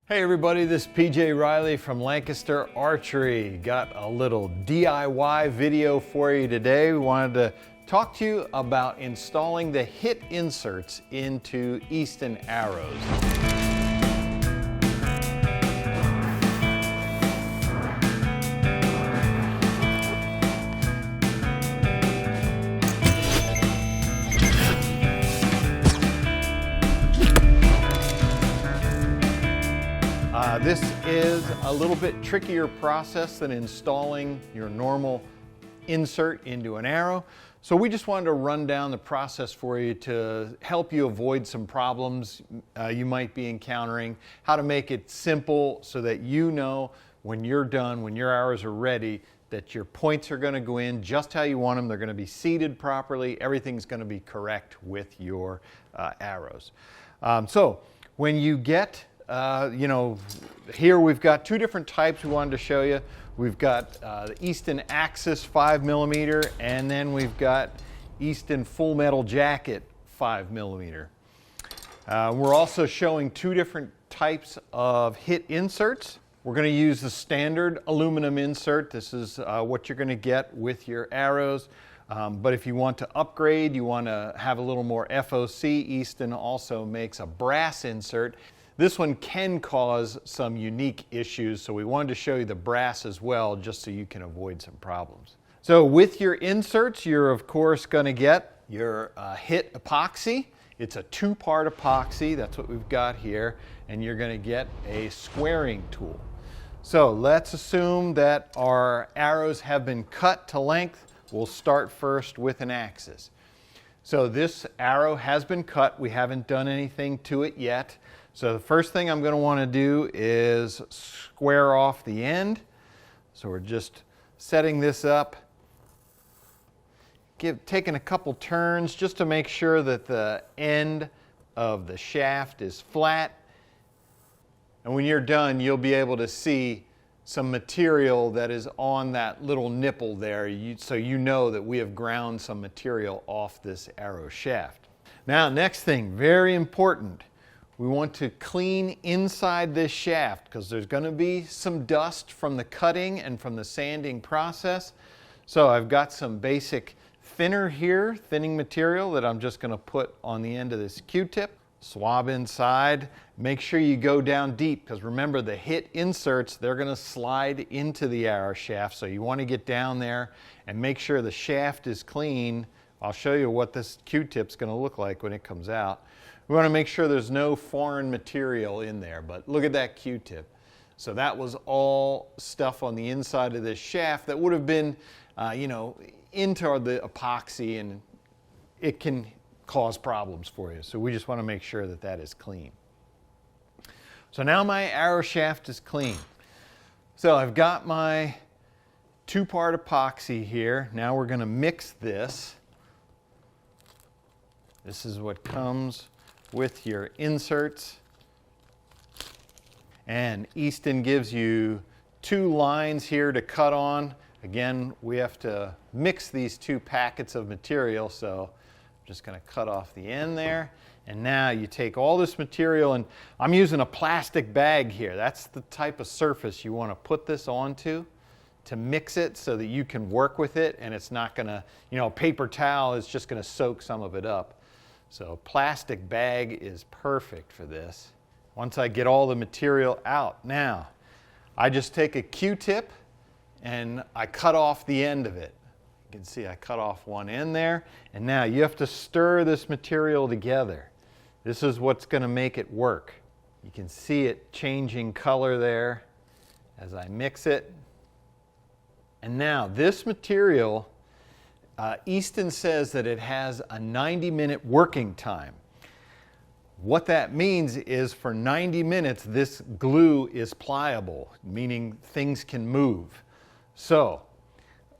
Hey everybody, this is PJ Reilly from Lancaster Archery. Got a little DIY video for you today. We wanted to talk to you about installing the hit inserts into Easton arrows. This is a little bit trickier process than installing your normal insert into an arrow. So we just wanted to run down the process for you to help you avoid some problems you might be encountering, how to make it simple so that you know when you're done, when your arrows are ready, that your points are going to go in just how you want them. They're going to be seated properly. Everything's going to be correct with your arrows. So when you get here we've got two different types we wanted to show you. We've got the Easton Axis 5mm, and then we've got Easton Full Metal Jacket 5mm. We're also showing two different types of hit inserts. We're going to use the standard aluminum insert. This is what you're going to get with your arrows. But if you want to upgrade, you want to have a little more FOC, Easton also makes a brass insert. This one can cause some unique issues, so we wanted to show you the brass as well, just so you can avoid some problems. So with your inserts, you're of course going to get your hit epoxy. It's a two-part epoxy, that's what we've got here, and you're going to get a squaring tool. So let's assume that our arrows have been cut to length. We'll start first with an axis. So this arrow has been cut. We haven't done anything to it yet. So the first thing I'm going to want to do is square off the end. So we're just setting this up, taking a couple turns just to make sure that the end of the shaft is flat. And when you're done, you'll be able to see some material that is on that little nipple there, so you know that we have ground some material off this arrow shaft. Now, next thing, very important. We want to clean inside this shaft because there's going to be some dust from the cutting and from the sanding process. So I've got some basic thinner here, thinning material that I'm just going to put on the end of this Q-tip. Swab inside. Make sure you go down deep because remember the hit inserts, they're going to slide into the arrow shaft. So you want to get down there and make sure the shaft is clean. I'll show you what this Q-tip's going to look like when it comes out. We want to make sure there's no foreign material in there, but look at that Q-tip. So that was all stuff on the inside of this shaft that would have been, into the epoxy, and it can cause problems for you. So we just want to make sure that that is clean. So now my arrow shaft is clean. So I've got my two-part epoxy here. Now we're going to mix this. This is what comes with your inserts. And Easton gives you two lines here to cut on. Again, we have to mix these two packets of material, so I'm just going to cut off the end there. And now you take all this material, and I'm using a plastic bag here. That's the type of surface you want to put this onto to mix it so that you can work with it, and it's not going to, a paper towel is just going to soak some of it up. So plastic bag is perfect for this. Once I get all the material out, now I just take a Q-tip and I cut off the end of it. You can see I cut off one end there, and now you have to stir this material together. This is what's going to make it work. You can see it changing color there as I mix it. And now this material, Easton says that it has a 90-minute working time. What that means is for 90 minutes this glue is pliable, meaning things can move. So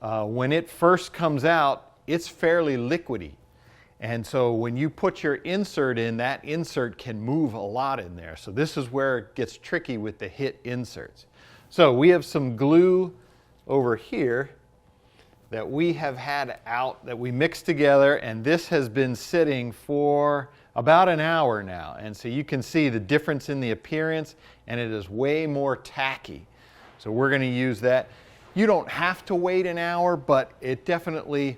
when it first comes out, it's fairly liquidy. And so when you put your insert in, that insert can move a lot in there. So this is where it gets tricky with the hit inserts. So we have some glue over here that we have had out that we mixed together, and this has been sitting for about an hour now. And so you can see the difference in the appearance, and it is way more tacky. So we're going to use that. You don't have to wait an hour, but it definitely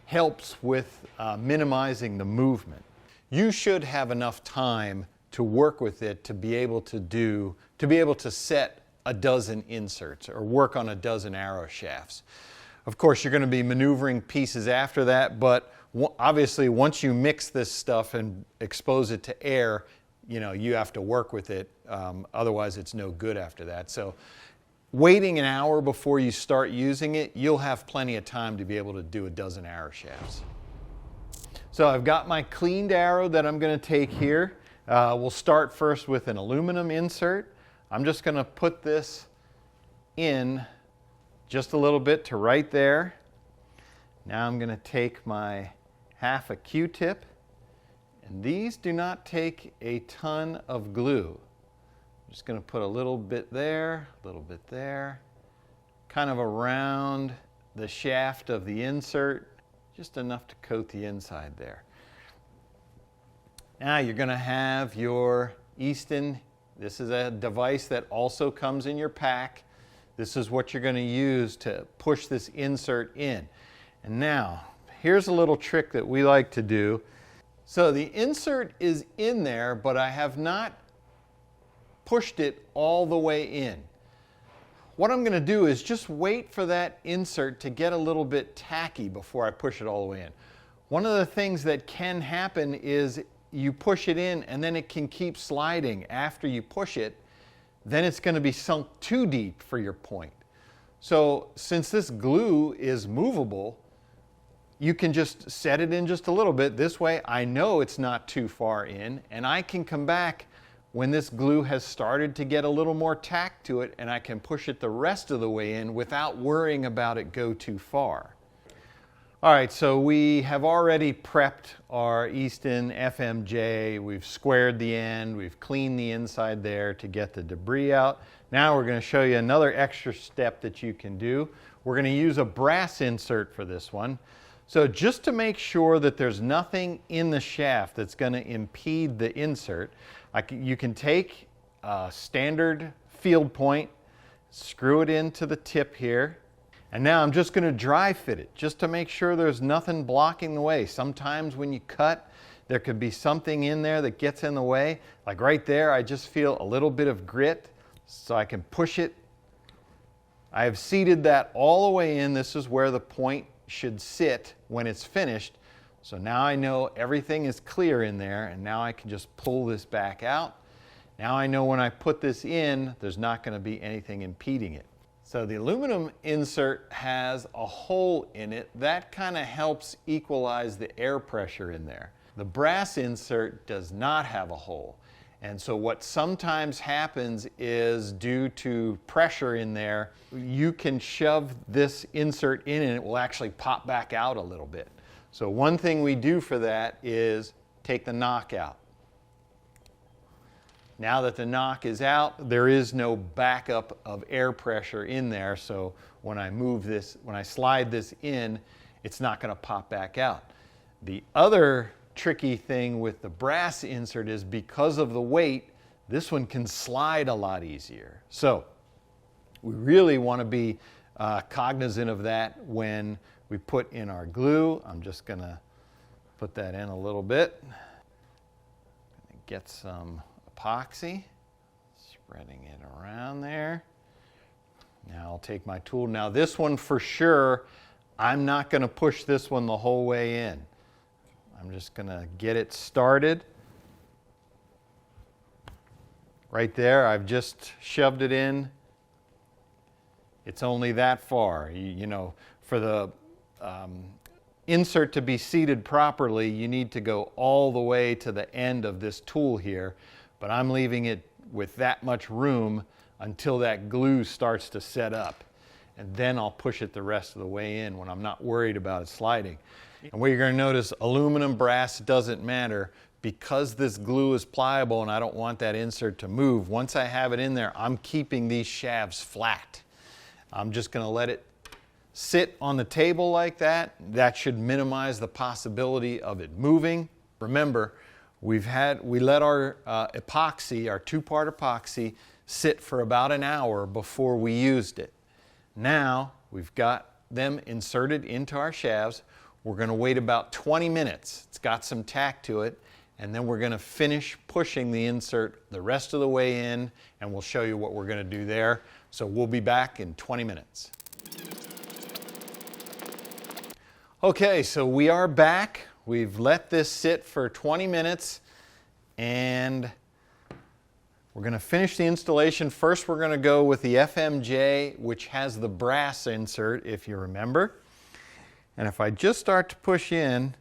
helps with minimizing the movement. You should have enough time to work with it to be able to set a dozen inserts or work on a dozen arrow shafts. Of course, you're going to be maneuvering pieces after that, but obviously once you mix this stuff and expose it to air, you have to work with it. Otherwise, it's no good after that. So waiting an hour before you start using it, you'll have plenty of time to be able to do a dozen arrow shafts. So I've got my cleaned arrow that I'm going to take here. We'll start first with an aluminum insert. I'm just going to put this in just a little bit to right there. Now I'm going to take my half a Q-tip, and these do not take a ton of glue. I'm just going to put a little bit there, kind of around the shaft of the insert, just enough to coat the inside there. Now you're going to have your Easton. This is a device that also comes in your pack. This is what you're going to use to push this insert in. And now, here's a little trick that we like to do. So the insert is in there, but I have not pushed it all the way in. What I'm going to do is just wait for that insert to get a little bit tacky before I push it all the way in. One of the things that can happen is you push it in and then it can keep sliding after you push it. Then it's going to be sunk too deep for your point. So since this glue is movable, you can just set it in just a little bit. This way I know it's not too far in, and I can come back when this glue has started to get a little more tack to it, and I can push it the rest of the way in without worrying about it go too far. All right, so we have already prepped our Easton FMJ. We've squared the end, we've cleaned the inside there to get the debris out. Now we're going to show you another extra step that you can do. We're going to use a brass insert for this one. So just to make sure that there's nothing in the shaft that's going to impede the insert, you can take a standard field point, screw it into the tip here, and now I'm just going to dry fit it just to make sure there's nothing blocking the way. Sometimes when you cut, there could be something in there that gets in the way. Like right there, I just feel a little bit of grit, so I can push it. I have seated that all the way in. This is where the point should sit when it's finished. So now I know everything is clear in there, and now I can just pull this back out. Now I know when I put this in, there's not going to be anything impeding it. So the aluminum insert has a hole in it. That kind of helps equalize the air pressure in there. The brass insert does not have a hole. And so what sometimes happens is, due to pressure in there, you can shove this insert in and it will actually pop back out a little bit. So one thing we do for that is take the knock out. Now that the knock is out, there is no backup of air pressure in there, so when I slide this in, it's not going to pop back out. The other tricky thing with the brass insert is, because of the weight, this one can slide a lot easier. So we really want to be cognizant of that when we put in our glue. I'm just going to put that in a little bit. Get some epoxy, spreading it around there. Now I'll take my tool. Now this one for sure, I'm not going to push this one the whole way in. I'm just going to get it started. Right there, I've just shoved it in. It's only that far. You know, for the insert to be seated properly, you need to go all the way to the end of this tool here. But I'm leaving it with that much room until that glue starts to set up. And then I'll push it the rest of the way in when I'm not worried about it sliding. And what you're going to notice, aluminum, brass, doesn't matter. Because this glue is pliable and I don't want that insert to move, once I have it in there, I'm keeping these shafts flat. I'm just going to let it sit on the table like that. That should minimize the possibility of it moving. Remember, we let our epoxy, our two-part epoxy, sit for about an hour before we used it. Now we've got them inserted into our shafts. We're going to wait about 20 minutes. It's got some tack to it, and then we're going to finish pushing the insert the rest of the way in, and we'll show you what we're going to do there. So we'll be back in 20 minutes. Okay, so we are back. We've let this sit for 20 minutes, and we're going to finish the installation. First, we're going to go with the FMJ, which has the brass insert, if you remember. And if I just start to push in,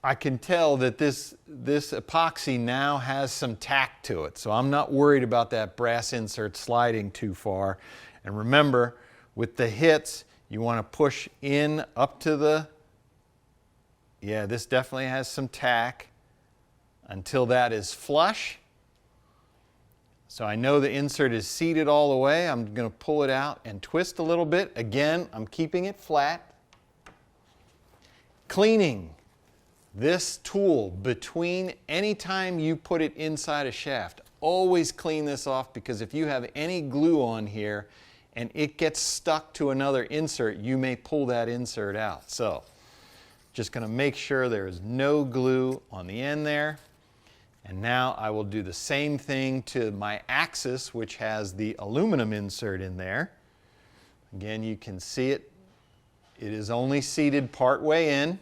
I can tell that this epoxy now has some tack to it. So I'm not worried about that brass insert sliding too far. And remember, with the hits, you want to push in up to the, yeah, this definitely has some tack until that is flush. So I know the insert is seated all the way. I'm going to pull it out and twist a little bit. Again, I'm keeping it flat. Cleaning this tool between any time you put it inside a shaft. Always clean this off, because if you have any glue on here and it gets stuck to another insert, you may pull that insert out. So just going to make sure there is no glue on the end there. And now I will do the same thing to my axis, which has the aluminum insert in there. Again, you can see it. It is only seated part way in.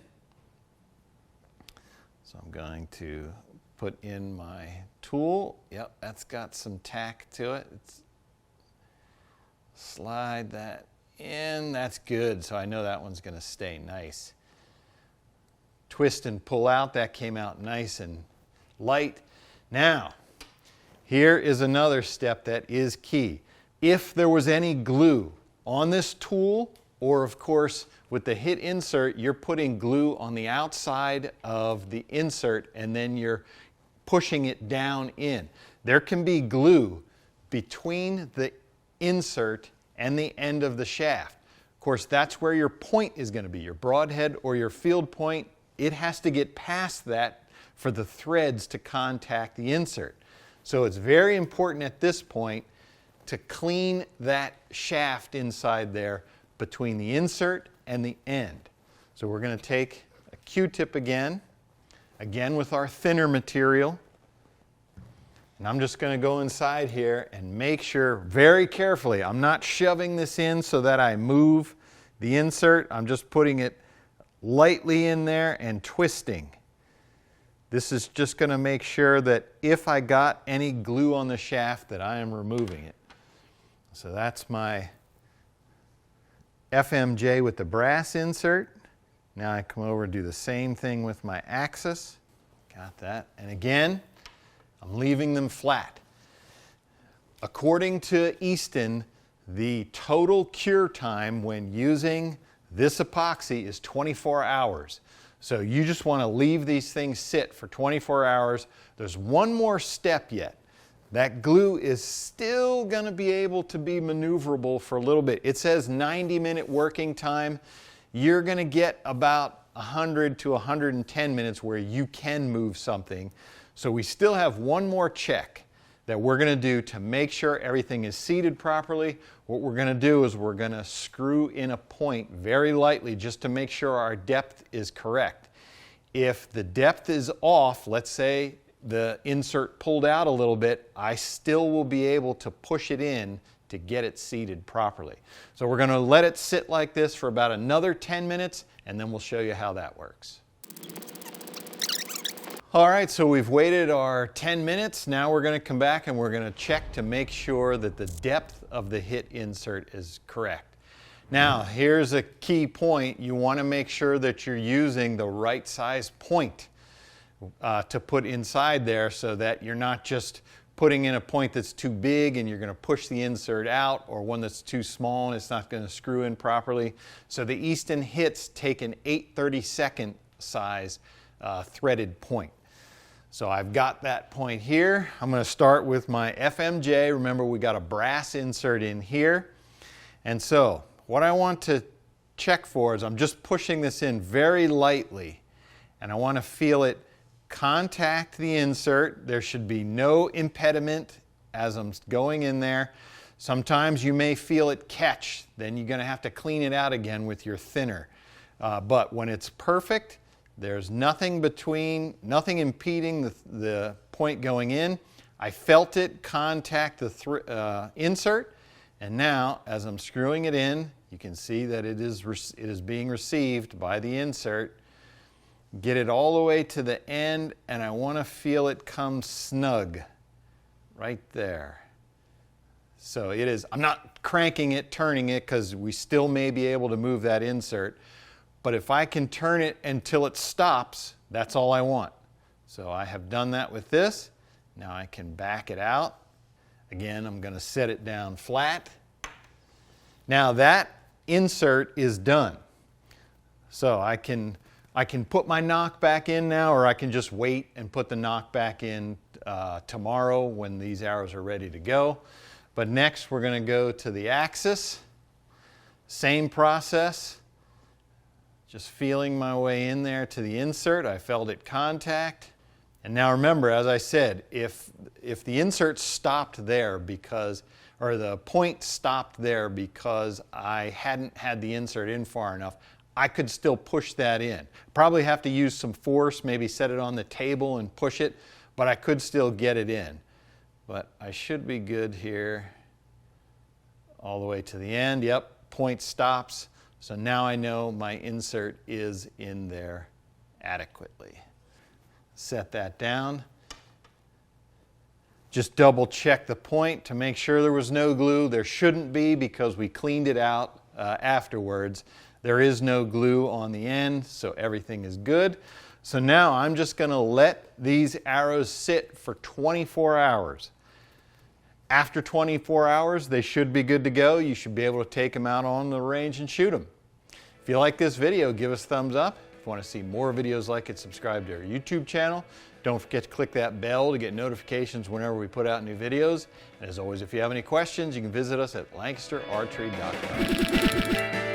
So I'm going to put in my tool. Yep, that's got some tack to it. Slide that in. That's good. So I know that one's going to stay nice. Twist and pull out. That came out nice and light. Now, here is another step that is key. If there was any glue on this tool, or of course with the hit insert, you're putting glue on the outside of the insert and then you're pushing it down in. There can be glue between the insert and the end of the shaft. Of course, that's where your point is going to be, your broadhead or your field point. It has to get past that for the threads to contact the insert. So it's very important at this point to clean that shaft inside there between the insert and the end. So we're going to take a Q-tip again with our thinner material. And I'm just going to go inside here and make sure very carefully, I'm not shoving this in so that I move the insert. I'm just putting it lightly in there and twisting. This is just going to make sure that if I got any glue on the shaft, that I am removing it. So that's my FMJ with the brass insert. Now I come over and do the same thing with my axis. Got that. And again, I'm leaving them flat. According to Easton, the total cure time when using this epoxy is 24 hours. So you just want to leave these things sit for 24 hours. There's one more step yet. That glue is still going to be able to be maneuverable for a little bit. It says 90-minute working time. You're going to get about 100 to 110 minutes where you can move something. So we still have one more check that we're going to do to make sure everything is seated properly. What we're going to do is we're going to screw in a point very lightly just to make sure our depth is correct. If the depth is off, let's say the insert pulled out a little bit, I still will be able to push it in to get it seated properly. So we're going to let it sit like this for about another 10 minutes, and then we'll show you how that works. All right, so we've waited our 10 minutes. Now we're going to come back and we're going to check to make sure that the depth of the hit insert is correct. Now, here's a key point. You want to make sure that you're using the right size point to put inside there, so that you're not just putting in a point that's too big and you're going to push the insert out, or one that's too small and it's not going to screw in properly. So the Easton hits take an 8/32 size threaded point. So I've got that point here. I'm going to start with my FMJ. Remember, we got a brass insert in here. And so what I want to check for is I'm just pushing this in very lightly, and I want to feel it contact the insert. There should be no impediment as I'm going in there. Sometimes you may feel it catch, then you're going to have to clean it out again with your thinner. But when it's perfect, there's nothing impeding the point going in. I felt it contact the insert, and now as I'm screwing it in, you can see that it is being received by the insert. Get it all the way to the end, and I want to feel it come snug right there. So it is, I'm not cranking it, turning it, because we still may be able to move that insert. But if I can turn it until it stops, that's all I want. So I have done that with this. Now I can back it out. Again, I'm going to set it down flat. Now that insert is done. So I can put my knock back in now, or I can just wait and put the knock back in tomorrow when these arrows are ready to go. But next we're going to go to the axis. Same process. Just feeling my way in there to the insert. I felt it contact. And now remember, as I said, if the insert stopped there or the point stopped there because I hadn't had the insert in far enough, I could still push that in. Probably have to use some force, maybe set it on the table and push it, but I could still get it in. But I should be good here all the way to the end. Yep, point stops. So now I know my insert is in there adequately. Set that down. Just double check the point to make sure there was no glue. There shouldn't be, because we cleaned it out afterwards. There is no glue on the end, so everything is good. So now I'm just going to let these arrows sit for 24 hours. After 24 hours, they should be good to go. You should be able to take them out on the range and shoot them. If you like this video, give us a thumbs up. If you want to see more videos like it, subscribe to our YouTube channel. Don't forget to click that bell to get notifications whenever we put out new videos. And as always, if you have any questions, you can visit us at LancasterArchery.com.